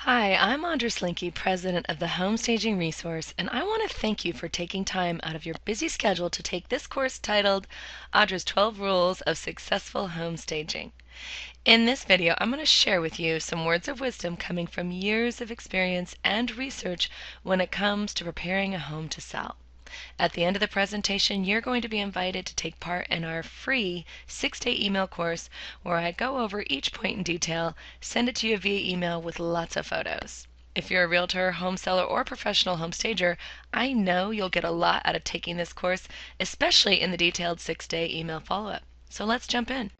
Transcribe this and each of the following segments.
Hi, I'm Audra, President of the Home Staging Resource, and I want to thank you for taking time out of your busy schedule to take this course titled Audra's 12 Rules of Successful Home Staging. In this video, I'm going to share with you some words of wisdom coming from years of experience and research when it comes to preparing a home to sell. At the end of the presentation, you're going to be invited to take part in our free 6-day email course where I go over each point in detail, send it to you via email with lots of photos. If you're a realtor, home seller, or professional home stager, I know you'll get a lot out of taking this course, especially in the detailed 6-day email follow-up. So let's jump in.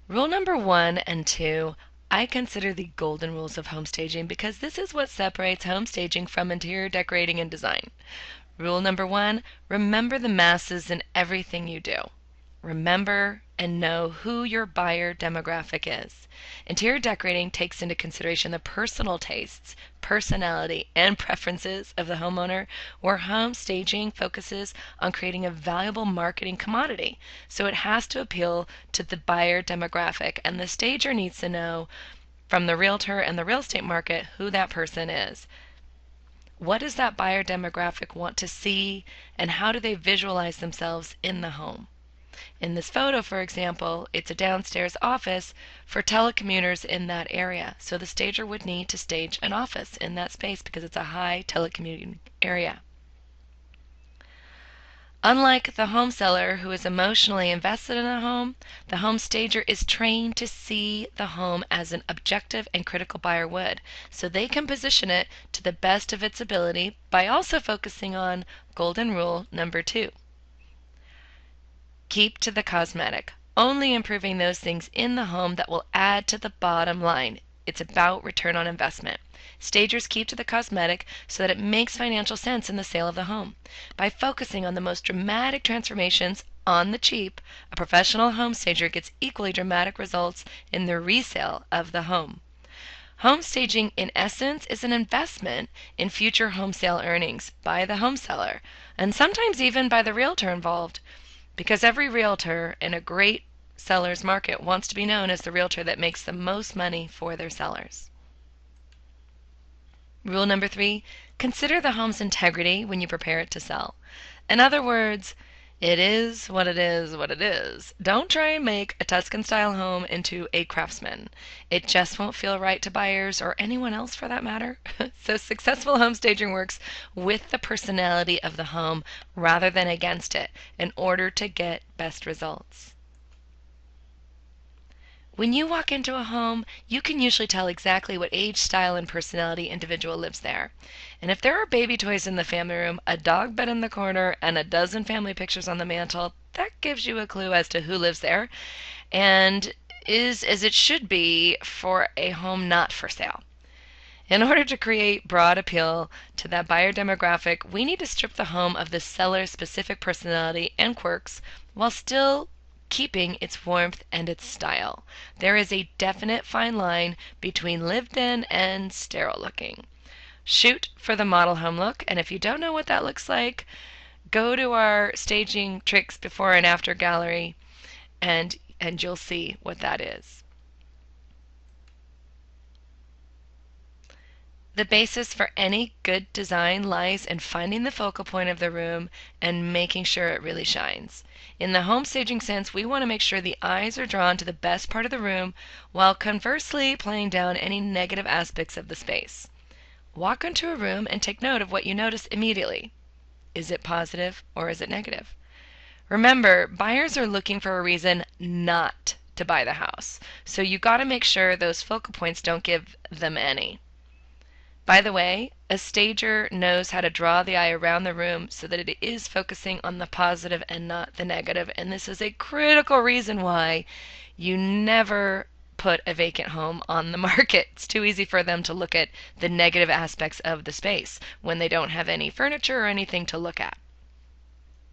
Rule number 1 and 2 I consider the golden rules of home staging because this is what separates home staging from interior decorating and design. Rule number 1, remember the masses in everything you do. Remember and know who your buyer demographic is. Interior decorating takes into consideration the personal tastes, personality, and preferences of the homeowner, where home staging focuses on creating a valuable marketing commodity. So it has to appeal to the buyer demographic, and the stager needs to know from the realtor and the real estate market who that person is. What does that buyer demographic want to see, and how do they visualize themselves in the home? In this photo, for example, it's a downstairs office for telecommuters in that area. So the stager would need to stage an office in that space because it's a high telecommuting area. Unlike the home seller who is emotionally invested in a home, the home stager is trained to see the home as an objective and critical buyer would, so they can position it to the best of its ability by also focusing on golden rule number 2. Keep to the cosmetic, only improving those things in the home that will add to the bottom line. It's about return on investment. Stagers keep to the cosmetic so that it makes financial sense in the sale of the home. By focusing on the most dramatic transformations on the cheap, a professional home stager gets equally dramatic results in the resale of the home. Home staging, in essence, is an investment in future home sale earnings by the home seller, and sometimes even by the realtor involved, because every realtor in a great seller's market wants to be known as the realtor that makes the most money for their sellers. Rule number 3, consider the home's integrity when you prepare it to sell. In other words, it is what it is what it is. Don't try and make a Tuscan-style home into a Craftsman. It just won't feel right to buyers or anyone else for that matter. So successful home staging works with the personality of the home rather than against it in order to get best results. When you walk into a home, you can usually tell exactly what age, style, and personality individual lives there. And if there are baby toys in the family room, a dog bed in the corner, and a dozen family pictures on the mantle, that gives you a clue as to who lives there and is as it should be for a home not for sale. In order to create broad appeal to that buyer demographic, we need to strip the home of the seller's specific personality and quirks while still keeping its warmth and its style. There is a definite fine line between lived in and sterile looking. Shoot for the model home look, and if you don't know what that looks like, go to our staging tricks before and after gallery and you'll see what that is. The basis for any good design lies in finding the focal point of the room and making sure it really shines. In the home staging sense, we want to make sure the eyes are drawn to the best part of the room while conversely playing down any negative aspects of the space. Walk into a room and take note of what you notice immediately. Is it positive or is it negative? Remember, buyers are looking for a reason not to buy the house, so you got to make sure those focal points don't give them any. By the way, a stager knows how to draw the eye around the room so that it is focusing on the positive and not the negative, and this is a critical reason why you never put a vacant home on the market. It's too easy for them to look at the negative aspects of the space when they don't have any furniture or anything to look at.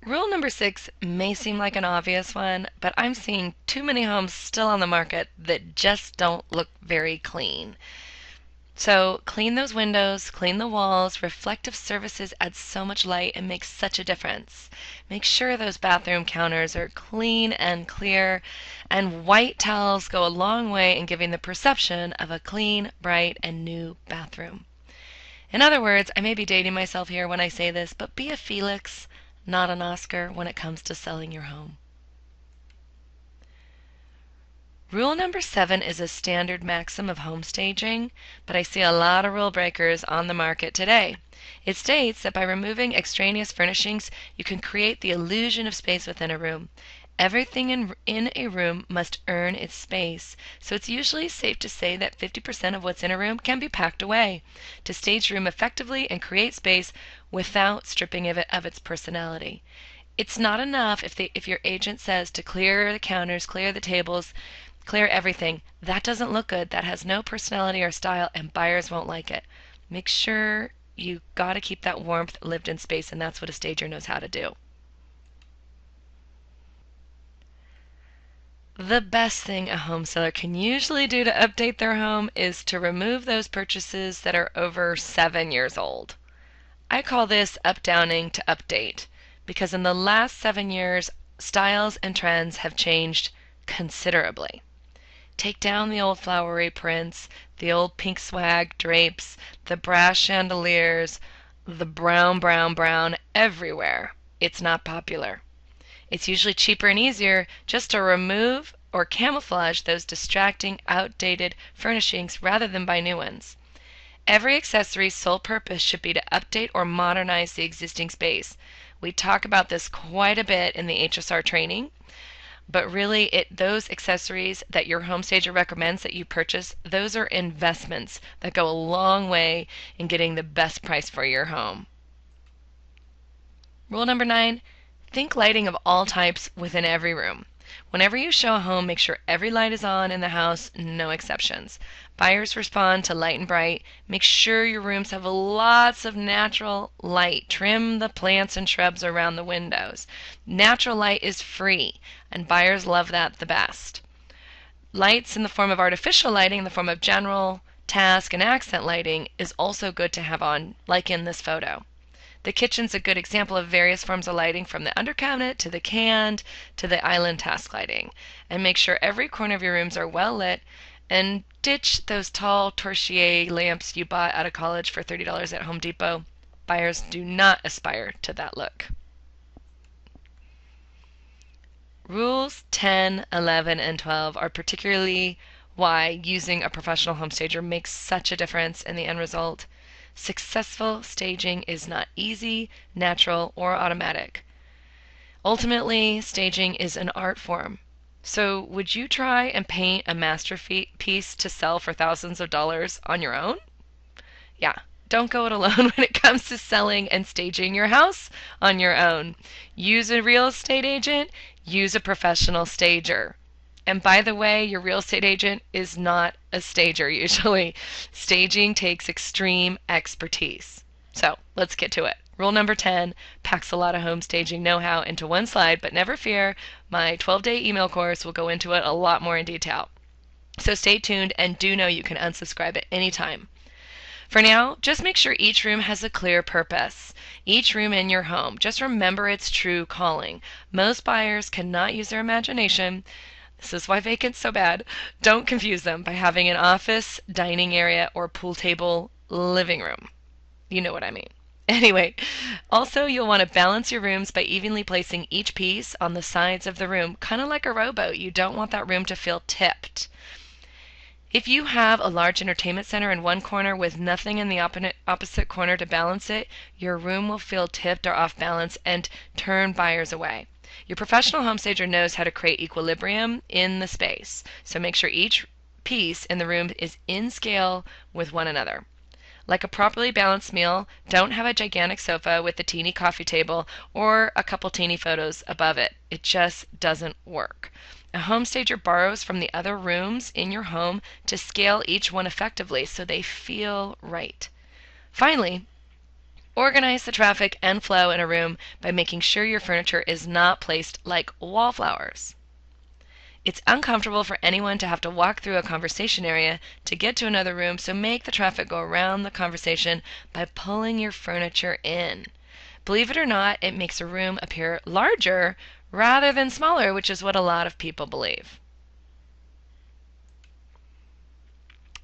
Rule number 6 may seem like an obvious one, but I'm seeing too many homes still on the market that just don't look very clean. So clean those windows, clean the walls. Reflective surfaces add so much light and make such a difference. Make sure those bathroom counters are clean and clear, and white towels go a long way in giving the perception of a clean, bright, and new bathroom. In other words, I may be dating myself here when I say this, but be a Felix, not an Oscar, when it comes to selling your home. Rule number 7 is a standard maxim of home staging, but I see a lot of rule breakers on the market today. It states that by removing extraneous furnishings, you can create the illusion of space within a room. Everything in a room must earn its space, so it's usually safe to say that 50% of what's in a room can be packed away to stage the room effectively and create space without stripping it of its personality. It's not enough if your agent says to clear the counters, clear the tables, clear everything. That doesn't look good. That has no personality or style, and buyers won't like it. Make sure you got to keep that warmth lived in space, and that's what a stager knows how to do. The best thing a home seller can usually do to update their home is to remove those purchases that are over 7 years old. I call this up-downing to update because in the last 7 years, styles and trends have changed considerably. Take down the old flowery prints, the old pink swag drapes, the brass chandeliers, the brown everywhere. It's not popular. It's usually cheaper and easier just to remove or camouflage those distracting, outdated furnishings rather than buy new ones. Every accessory's sole purpose should be to update or modernize the existing space. We talk about this quite a bit in the HSR training. But really, those accessories that your home stager recommends that you purchase, those are investments that go a long way in getting the best price for your home. Rule number 9, think lighting of all types within every room. Whenever you show a home, make sure every light is on in the house, no exceptions. Buyers respond to light and bright. Make sure your rooms have lots of natural light. Trim the plants and shrubs around the windows. Natural light is free, and buyers love that the best. Lights in the form of artificial lighting, in the form of general, task, and accent lighting is also good to have on, like in this photo. The kitchen's a good example of various forms of lighting, from the under cabinet to the canned to the island task lighting. And make sure every corner of your rooms are well lit, and ditch those tall Torchier lamps you bought out of college for $30 at Home Depot. Buyers do not aspire to that look. Rules 10, 11, and 12 are particularly why using a professional home stager makes such a difference in the end result. Successful staging is not easy, natural, or automatic. Ultimately, staging is an art form. So would you try and paint a masterpiece to sell for thousands of dollars on your own? Yeah, don't go it alone when it comes to selling and staging your house on your own. Use a real estate agent, use a professional stager. And by the way, your real estate agent is not a stager usually. Staging takes extreme expertise. So let's get to it. Rule number 10 packs a lot of home staging know-how into one slide, but never fear, my 12-day email course will go into it a lot more in detail. So stay tuned, and do know you can unsubscribe at any time. For now, just make sure each room has a clear purpose. Each room in your home, just remember its true calling. Most buyers cannot use their imagination. This is why vacant's so bad. Don't confuse them by having an office, dining area, or pool table living room. You know what I mean. Anyway, also you'll want to balance your rooms by evenly placing each piece on the sides of the room, kind of like a rowboat. You don't want that room to feel tipped. If you have a large entertainment center in one corner with nothing in the opposite corner to balance it, your room will feel tipped or off balance and turn buyers away. Your professional home stager knows how to create equilibrium in the space, so make sure each piece in the room is in scale with one another. Like a properly balanced meal, don't have a gigantic sofa with a teeny coffee table or a couple teeny photos above it. It just doesn't work. A home stager borrows from the other rooms in your home to scale each one effectively so they feel right. Finally, organize the traffic and flow in a room by making sure your furniture is not placed like wallflowers. It's uncomfortable for anyone to have to walk through a conversation area to get to another room, so make the traffic go around the conversation by pulling your furniture in. Believe it or not, it makes a room appear larger rather than smaller, which is what a lot of people believe.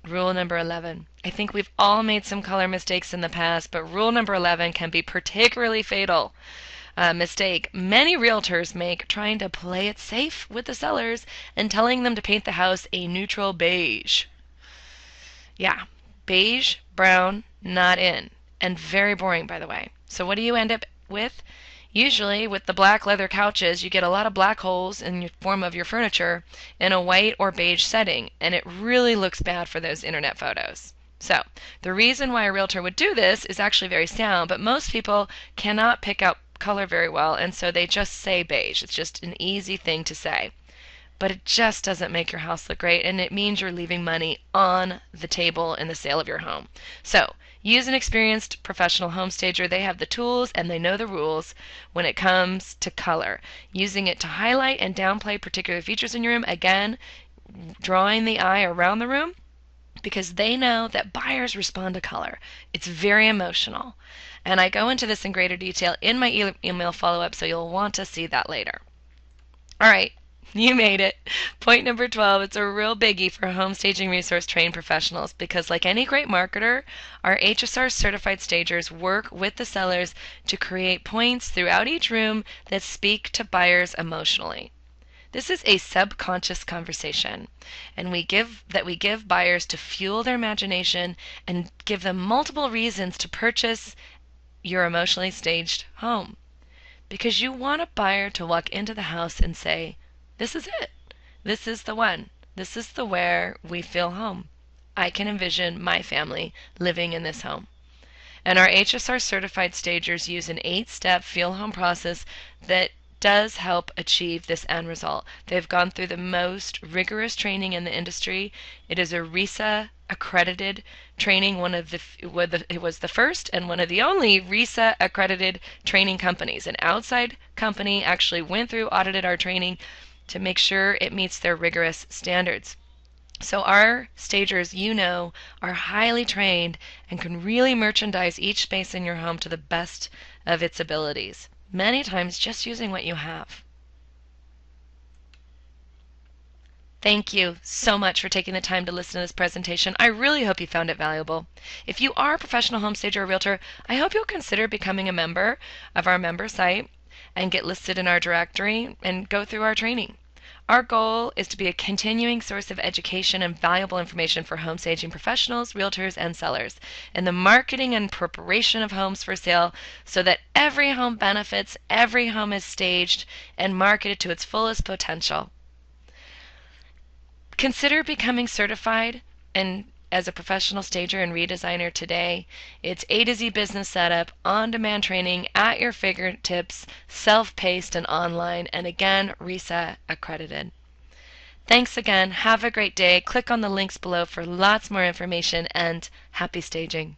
Rule number 11. I think we've all made some color mistakes in the past, but rule number 11 can be particularly fatal. Mistake many realtors make trying to play it safe with the sellers and telling them to paint the house a neutral beige. Yeah, beige, brown, not in. And very boring, by the way. So what do you end up with? Usually, with the black leather couches, you get a lot of black holes in the form of your furniture in a white or beige setting, and it really looks bad for those internet photos. So, the reason why a realtor would do this is actually very sound, but most people cannot pick out color very well, and so they just say beige. It's just an easy thing to say. But it just doesn't make your house look great, and it means you're leaving money on the table in the sale of your home. So, use an experienced professional home stager. They have the tools and they know the rules when it comes to color. Using it to highlight and downplay particular features in your room. Again, drawing the eye around the room because they know that buyers respond to color. It's very emotional. And I go into this in greater detail in my email follow-up, so you'll want to see that later. All right. You made it. Point number 12, it's a real biggie for home staging resource trained professionals because like any great marketer, our HSR certified stagers work with the sellers to create points throughout each room that speak to buyers emotionally. This is a subconscious conversation, and we give buyers to fuel their imagination and give them multiple reasons to purchase your emotionally staged home. Because you want a buyer to walk into the house and say, this is it. This is the one. This is the where we feel home. I can envision my family living in this home. And our HSR certified stagers use an 8-step feel home process that does help achieve this end result. They've gone through the most rigorous training in the industry. It is a RISA accredited training. It was the first and one of the only RISA accredited training companies. An outside company actually went through, audited our training to make sure it meets their rigorous standards. So our stagers, are highly trained and can really merchandise each space in your home to the best of its abilities, many times just using what you have. Thank you so much for taking the time to listen to this presentation. I really hope you found it valuable. If you are a professional home stager or realtor, I hope you'll consider becoming a member of our member site and get listed in our directory and go through our training. Our goal is to be a continuing source of education and valuable information for home staging professionals, realtors, and sellers in the marketing and preparation of homes for sale so that every home benefits, every home is staged and marketed to its fullest potential. Consider becoming certified and as a professional stager and redesigner today. It's A to Z business setup, on-demand training at your fingertips, self-paced and online, and again, RISA accredited. Thanks again. Have a great day. Click on the links below for lots more information and happy staging.